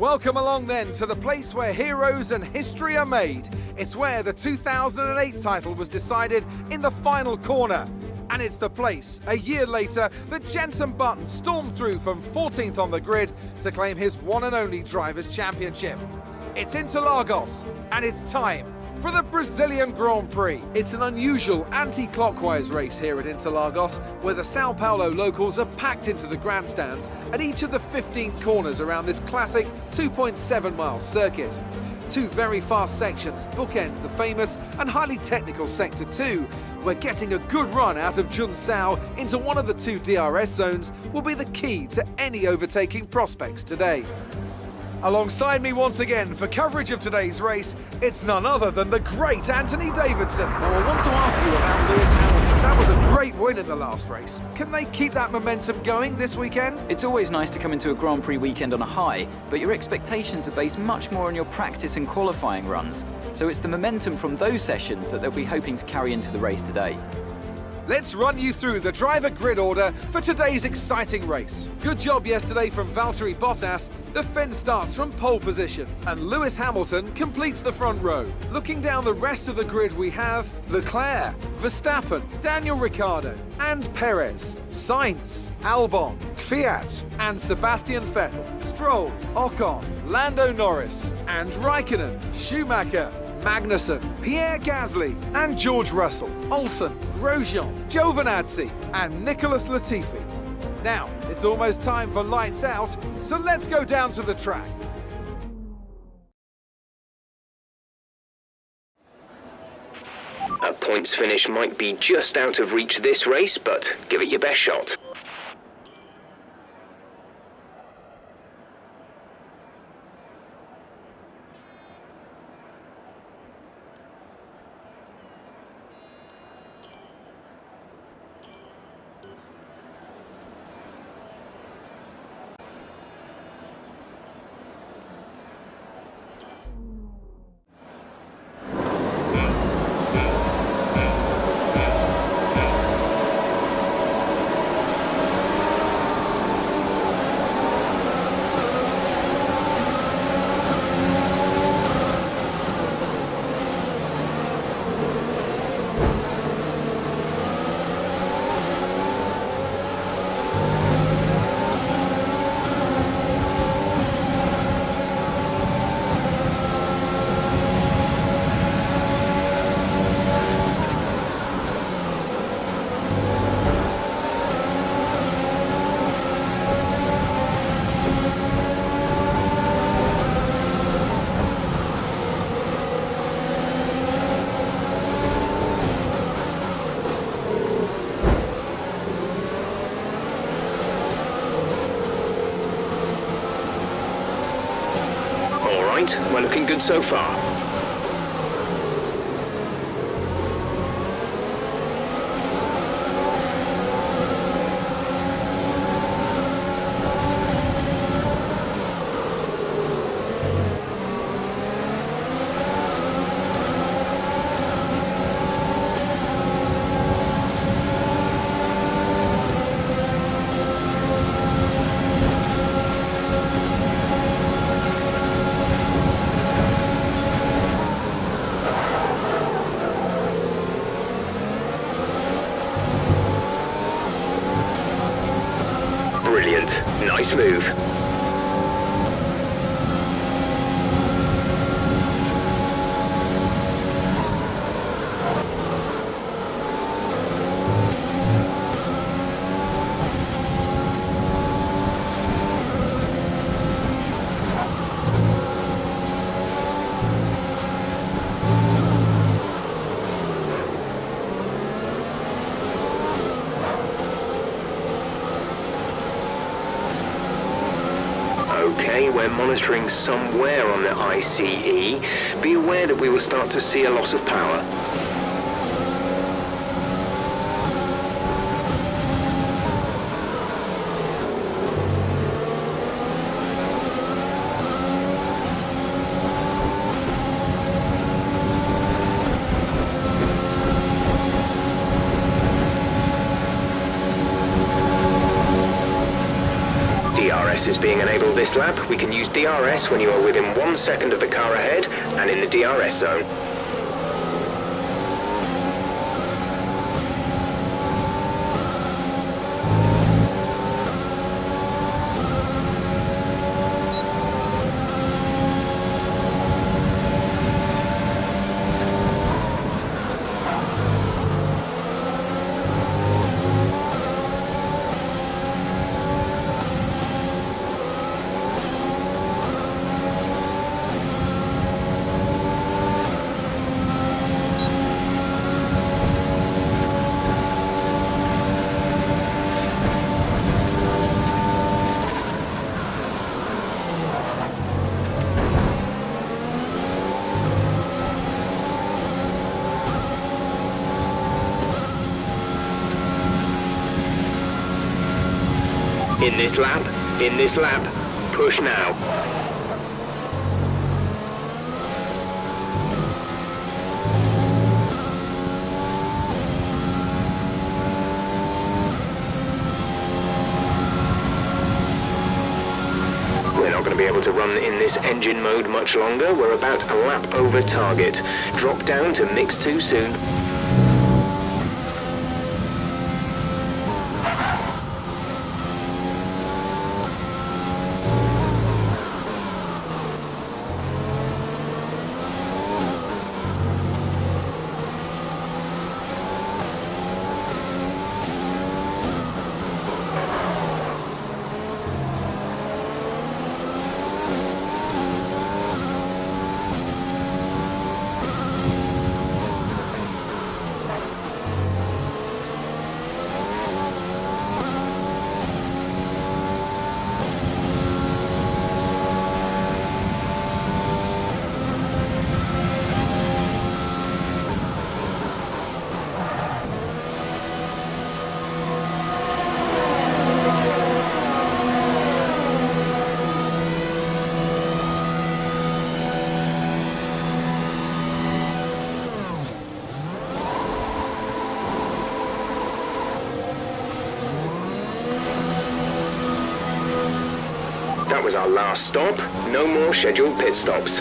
Welcome along then to the place where heroes and history are made. It's where the 2008 title was decided in the final corner. And it's the place, a year later, that Jenson Button stormed through from 14th on the grid to claim his one and only Drivers' Championship. It's Interlagos, and it's time for the Brazilian Grand Prix. It's an unusual anti-clockwise race here at Interlagos, where the Sao Paulo locals are packed into the grandstands at each of the 15 corners around this classic 2.7-mile circuit. Two very fast sections bookend the famous and highly technical Sector 2, where getting a good run out of Junsao into one of the two DRS zones will be the key to any overtaking prospects today. Alongside me once again for coverage of today's race, it's none other than the great Anthony Davidson. Now I want to ask you about Lewis Hamilton. That was a great win in the last race. Can they keep that momentum going this weekend? It's always nice to come into a Grand Prix weekend on a high, but your expectations are based much more on your practice and qualifying runs. So it's the momentum from those sessions that they'll be hoping to carry into the race today. Let's run you through the driver grid order for today's exciting race. Good job yesterday from Valtteri Bottas. The Finn starts from pole position, and Lewis Hamilton completes the front row. Looking down the rest of the grid, we have Leclerc, Verstappen, Daniel Ricciardo, and Perez, Sainz, Albon, Kvyat, and Sebastian Vettel, Stroll, Ocon, Lando Norris, and Raikkonen, Schumacher, Magnussen, Pierre Gasly, and George Russell, Olsen, Grosjean, Giovinazzi, and Nicholas Latifi. Now, it's almost time for lights out, so let's go down to the track. A points finish might be just out of reach this race, but give it your best shot. We're looking good so far. Brilliant. Nice move. Okay, we're monitoring somewhere on the ICE. Be aware that we will start to see a loss of power. DRS DRS is being enabled this lap. We can use DRS when you are within 1 second of the car ahead and in the DRS zone. In this lap, push now. We're not going to be able to run in this engine mode much longer. We're about a lap over target. Drop down to mix 2 soon. That was our last stop. No more scheduled pit stops.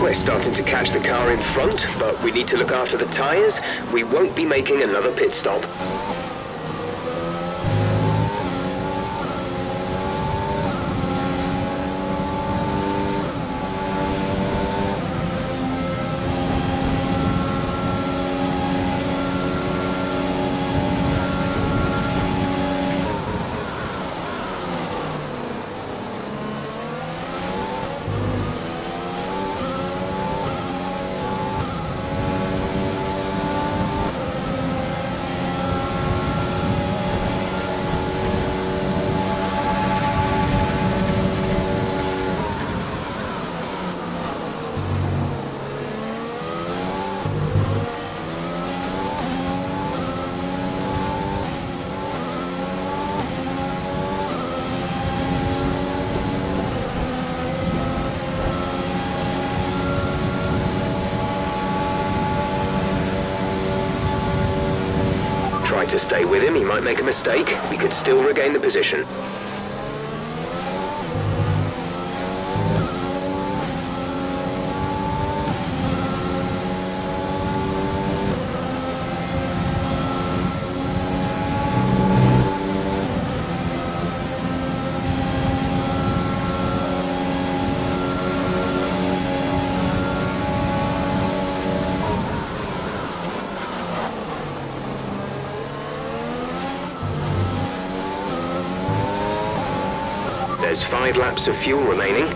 We're starting to catch the car in front, but we need to look after the tyres. We won't be making another pit stop. Try to stay with him, he might make a mistake. We could still regain the position. There's 5 laps of fuel remaining.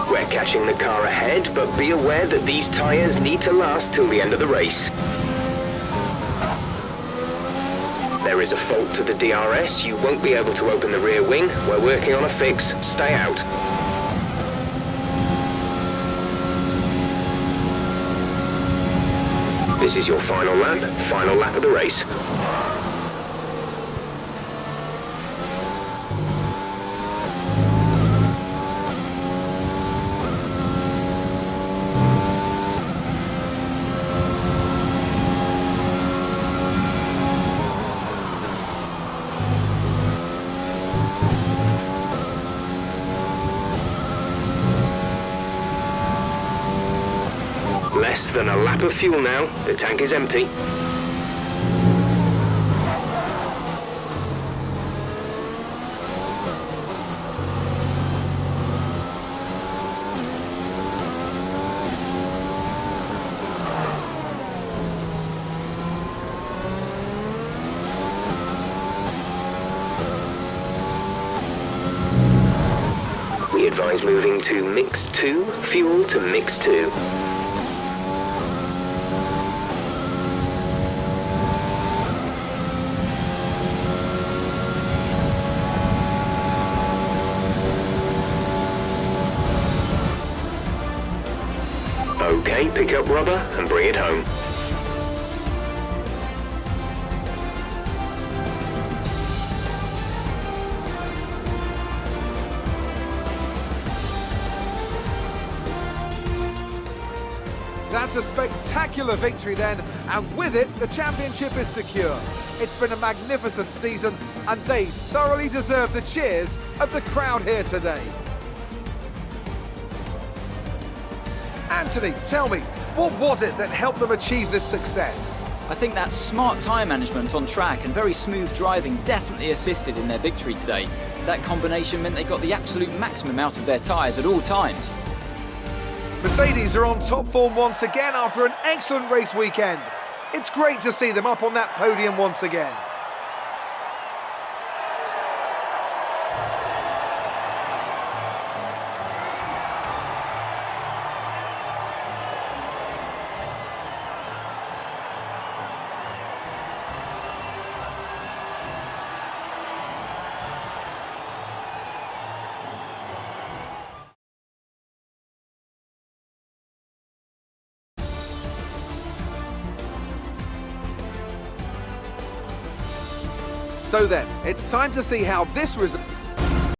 We're catching the car ahead, but be aware that these tyres need to last till the end of the race. There is a fault to the DRS. You won't be able to open the rear wing. We're working on a fix. Stay out. This is your final lap of the race. Less than a lap of fuel now. The tank is empty. We advise moving to mix 2, fuel to mix 2. Okay, pick up rubber and bring it home. That's a spectacular victory then, and with it, the championship is secure. It's been a magnificent season, and they thoroughly deserve the cheers of the crowd here today. Anthony, tell me, what was it that helped them achieve this success? I think that smart tyre management on track and very smooth driving definitely assisted in their victory today. That combination meant they got the absolute maximum out of their tyres at all times. Mercedes are on top form once again after an excellent race weekend. It's great to see them up on that podium once again. So then, it's time to see how this result